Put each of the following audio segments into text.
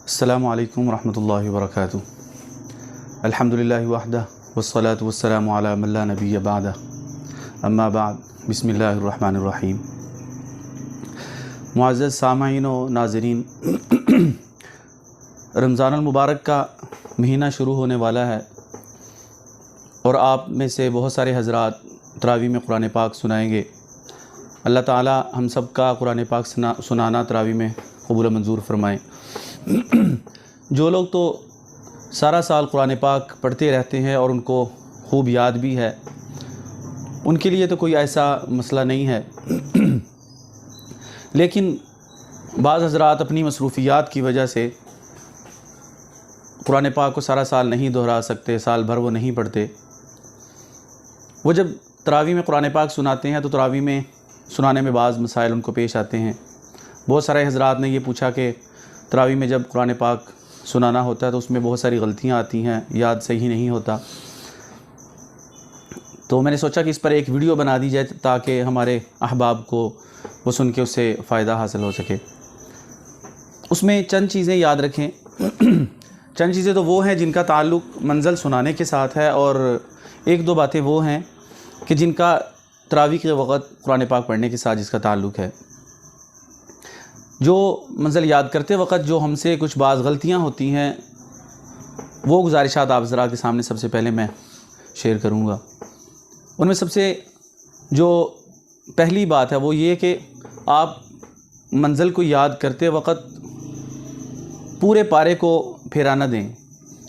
السلام علیکم ورحمۃ اللہ وبرکاتہ۔ الحمدللہ وحدہ والصلاة والسلام علی من لا نبی بعدہ، اما بعد، بسم اللہ الرحمن الرحیم۔ معزز سامعین و ناظرین، رمضان المبارک کا مہینہ شروع ہونے والا ہے اور آپ میں سے بہت سارے حضرات تراویح میں قرآن پاک سنائیں گے۔ اللہ تعالی ہم سب کا قرآن پاک سنانا تراویح میں قبول و منظور فرمائیں۔ جو لوگ تو سارا سال قرآن پاک پڑھتے رہتے ہیں اور ان کو خوب یاد بھی ہے، ان کے لیے تو کوئی ایسا مسئلہ نہیں ہے، لیکن بعض حضرات اپنی مصروفیات کی وجہ سے قرآن پاک کو سارا سال نہیں دہرا سکتے، سال بھر وہ نہیں پڑھتے۔ وہ جب تراویح میں قرآن پاک سناتے ہیں تو تراویح میں سنانے میں بعض مسائل ان کو پیش آتے ہیں۔ بہت سارے حضرات نے یہ پوچھا کہ تراویح میں جب قرآن پاک سنانا ہوتا ہے تو اس میں بہت ساری غلطیاں آتی ہیں، یاد صحیح نہیں ہوتا۔ تو میں نے سوچا کہ اس پر ایک ویڈیو بنا دی جائے تاکہ ہمارے احباب کو وہ سن کے اس سے فائدہ حاصل ہو سکے۔ اس میں چند چیزیں یاد رکھیں۔ چند چیزیں تو وہ ہیں جن کا تعلق منزل سنانے کے ساتھ ہے، اور ایک دو باتیں وہ ہیں کہ جن کا تراویح کے وقت قرآن پاک پڑھنے کے ساتھ جس کا تعلق ہے۔ جو منزل یاد کرتے وقت جو ہم سے کچھ بعض غلطیاں ہوتی ہیں، وہ گزارشات آپ حضرات کے سامنے سب سے پہلے میں شیئر کروں گا۔ ان میں سب سے جو پہلی بات ہے وہ یہ کہ آپ منزل کو یاد کرتے وقت پورے پارے کو پھیرا نہ دیں،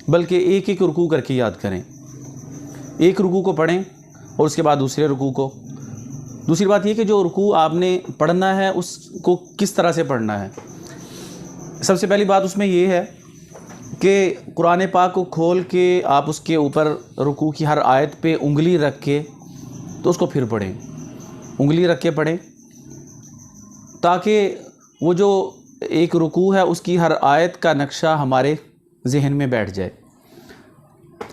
بلکہ ایک ایک رکوع کر کے یاد کریں۔ ایک رکوع کو پڑھیں اور اس کے بعد دوسرے رکوع کو۔ دوسری بات یہ کہ جو رکوع آپ نے پڑھنا ہے اس کو کس طرح سے پڑھنا ہے۔ سب سے پہلی بات اس میں یہ ہے کہ قرآن پاک کو کھول کے آپ اس کے اوپر رکوع کی ہر آیت پہ انگلی رکھ کے تو اس کو پھر پڑھیں، انگلی رکھ کے پڑھیں، تاکہ وہ جو ایک رکوع ہے اس کی ہر آیت کا نقشہ ہمارے ذہن میں بیٹھ جائے،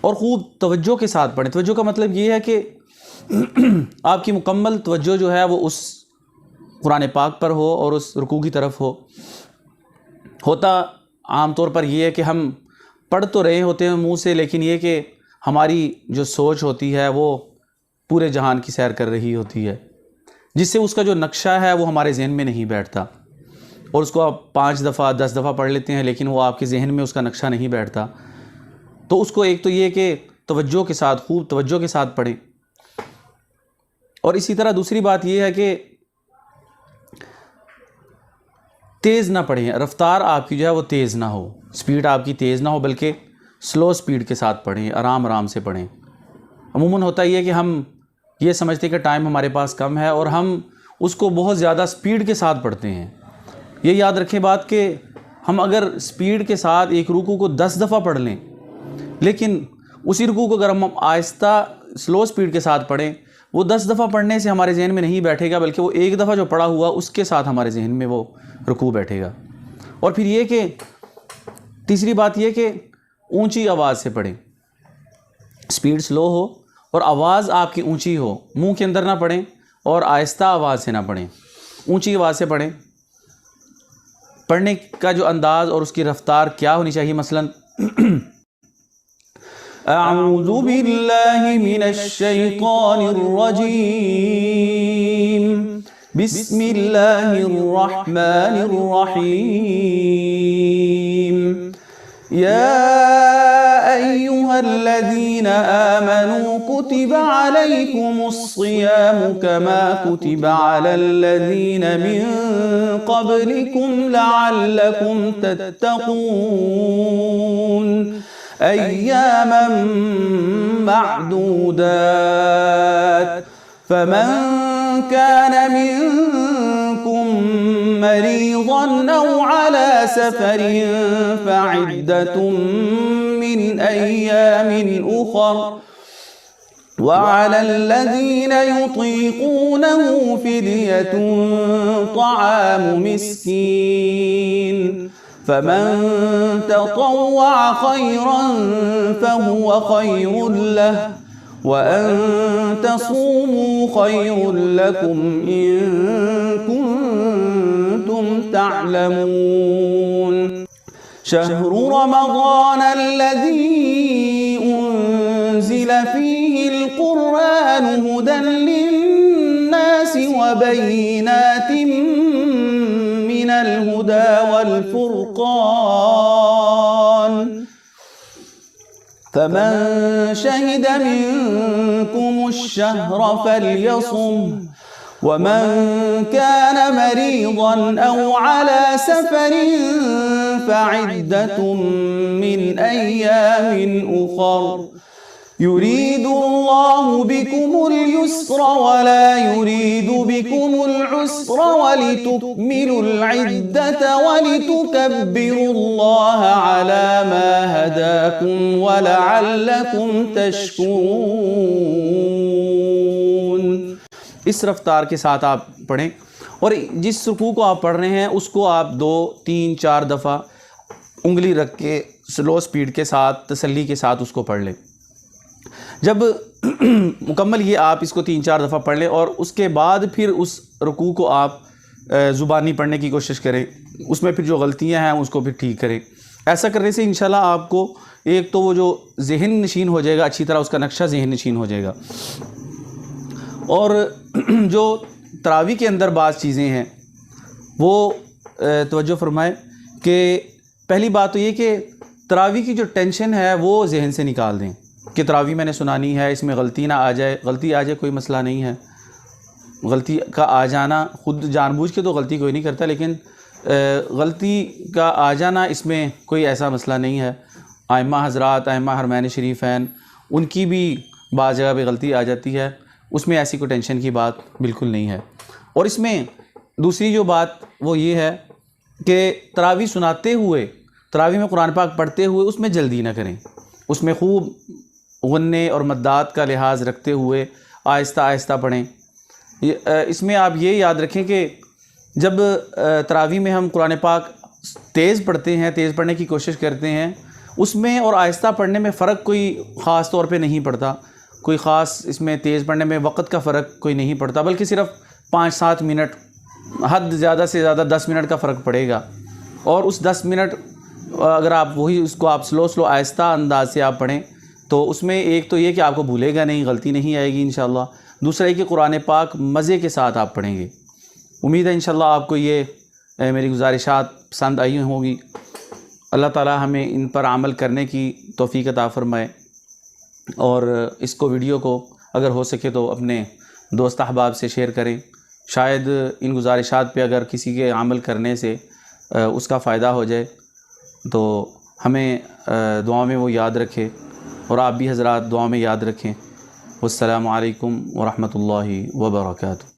اور خوب توجہ کے ساتھ پڑھیں۔ توجہ کا مطلب یہ ہے کہ آپ کی مکمل توجہ جو ہے وہ اس قرآن پاک پر ہو اور اس رکوع کی طرف ہو۔ ہوتا عام طور پر یہ ہے کہ ہم پڑھ تو رہے ہوتے ہیں منہ سے، لیکن یہ کہ ہماری جو سوچ ہوتی ہے وہ پورے جہان کی سیر کر رہی ہوتی ہے، جس سے اس کا جو نقشہ ہے وہ ہمارے ذہن میں نہیں بیٹھتا، اور اس کو آپ 5 دفعہ 10 دفعہ پڑھ لیتے ہیں لیکن وہ آپ کے ذہن میں اس کا نقشہ نہیں بیٹھتا۔ تو اس کو ایک تو یہ کہ توجہ کے ساتھ، خوب توجہ کے ساتھ پڑھیں، اور اسی طرح دوسری بات یہ ہے کہ تیز نہ پڑھیں، رفتار آپ کی جو ہے وہ تیز نہ ہو، سپیڈ آپ کی تیز نہ ہو، بلکہ سلو سپیڈ کے ساتھ پڑھیں، آرام آرام سے پڑھیں۔ عموماً ہوتا یہ ہے کہ ہم یہ سمجھتے کہ ٹائم ہمارے پاس کم ہے اور ہم اس کو بہت زیادہ سپیڈ کے ساتھ پڑھتے ہیں۔ یہ یاد رکھیں بات کہ ہم اگر سپیڈ کے ساتھ ایک رکوع کو 10 دفعہ پڑھ لیں، لیکن اسی رکوع کو اگر ہم آہستہ سلو سپیڈ کے ساتھ پڑھیں، وہ 10 دفعہ پڑھنے سے ہمارے ذہن میں نہیں بیٹھے گا، بلکہ وہ ایک دفعہ جو پڑھا ہوا اس کے ساتھ ہمارے ذہن میں وہ رکوع بیٹھے گا۔ اور پھر یہ کہ تیسری بات یہ کہ اونچی آواز سے پڑھیں، سپیڈ سلو ہو اور آواز آپ کی اونچی ہو، منہ کے اندر نہ پڑھیں اور آہستہ آواز سے نہ پڑھیں، اونچی آواز سے پڑھیں۔ پڑھنے کا جو انداز اور اس کی رفتار کیا ہونی چاہیے، مثلاً اعوذ باللہ من الشیطان الرجیم، بسم اللہ الرحمن الرحیم، یا ایہا الذین آمنوا کتب علیکم الصیام کما کتب علی الذین من قبلکم لعلکم تتقون ایاما معدودات، فمن كان منكم مريضا أو على سفر فعدة من أيام أخر، وعلى الذين يطيقونه فدية طعام مسكين، فمن تطوع خيرا فهو خير له، وَأَن تَصُومُوا خَيْرٌ لَكُمْ إِن كُنتُمْ تَعْلَمُونَ۔ شهر رمضان الذي أنزل فيه القرآن هدى للناس وبينات من الهدى والفرقان فمن شهد منكم الشهر فليصم ومن كان مريضا أو على سفر فعدة من أيام أخر يريد الله بكم اليسر ولا يريد بكم العسر ولتكملوا العدة ولتكبروا الله على ما هداكم ولعلكم تشكرون. اس رفتار کے ساتھ آپ پڑھیں اور جس رکوع کو آپ پڑھ رہے ہیں اس کو آپ 2 3 4 دفعہ انگلی رکھ کے سلو سپیڈ کے ساتھ تسلی کے ساتھ اس کو پڑھ لیں. جب مکمل یہ آپ اس کو 3 4 دفعہ پڑھ لیں اور اس کے بعد پھر اس رکوع کو آپ زبانی پڑھنے کی کوشش کریں. اس میں پھر جو غلطیاں ہیں اس کو پھر ٹھیک کریں. ایسا کرنے سے انشاءاللہ آپ کو ایک تو وہ جو ذہن نشین ہو جائے گا، اچھی طرح اس کا نقشہ ذہن نشین ہو جائے گا. اور جو تراویح کے اندر بعض چیزیں ہیں وہ توجہ فرمائیں کہ پہلی بات تو یہ کہ تراویح کی جو ٹینشن ہے وہ ذہن سے نکال دیں کہ تراویح میں نے سنانی ہے، اس میں غلطی نہ آ جائے. غلطی آ جائے کوئی مسئلہ نہیں ہے، غلطی کا آ جانا خود جان بوجھ کے تو غلطی کوئی نہیں کرتا، لیکن غلطی کا آ جانا اس میں کوئی ایسا مسئلہ نہیں ہے. ائمہ حضرات، ائمہ حرمین شریفین، ان کی بھی بعض جگہ پہ غلطی آ جاتی ہے، اس میں ایسی کوئی ٹینشن کی بات بالکل نہیں ہے. اور اس میں دوسری جو بات وہ یہ ہے کہ تراویح سناتے ہوئے، تراویح میں قرآن پاک پڑھتے ہوئے اس میں جلدی نہ کریں. اس میں خوب غنے اور مدات کا لحاظ رکھتے ہوئے آہستہ آہستہ پڑھیں. اس میں آپ یہ یاد رکھیں کہ جب تراویح میں ہم قرآن پاک تیز پڑھتے ہیں، تیز پڑھنے کی کوشش کرتے ہیں، اس میں اور آہستہ پڑھنے میں فرق کوئی خاص طور پہ نہیں پڑتا. کوئی خاص اس میں تیز پڑھنے میں وقت کا فرق کوئی نہیں پڑتا، بلکہ صرف 5-7 منٹ، حد زیادہ سے زیادہ 10 منٹ کا فرق پڑے گا. اور اس 10 منٹ اگر آپ وہی اس کو آپ سلو آہستہ انداز سے آپ پڑھیں تو اس میں ایک تو یہ کہ آپ کو بھولے گا نہیں، غلطی نہیں آئے گی انشاءاللہ. دوسرا یہ کہ قرآن پاک مزے کے ساتھ آپ پڑھیں گے. امید ہے انشاءاللہ آپ کو یہ میری گزارشات پسند آئی ہوں گی. اللہ تعالی ہمیں ان پر عمل کرنے کی توفیق عطا فرمائے. اور اس کو ویڈیو کو اگر ہو سکے تو اپنے دوست احباب سے شیئر کریں. شاید ان گزارشات پہ اگر کسی کے عمل کرنے سے اس کا فائدہ ہو جائے تو ہمیں دعا میں وہ یاد رکھے، اور آپ بھی حضرات دعا میں یاد رکھیں. والسلام علیکم ورحمۃ اللہ وبرکاتہ.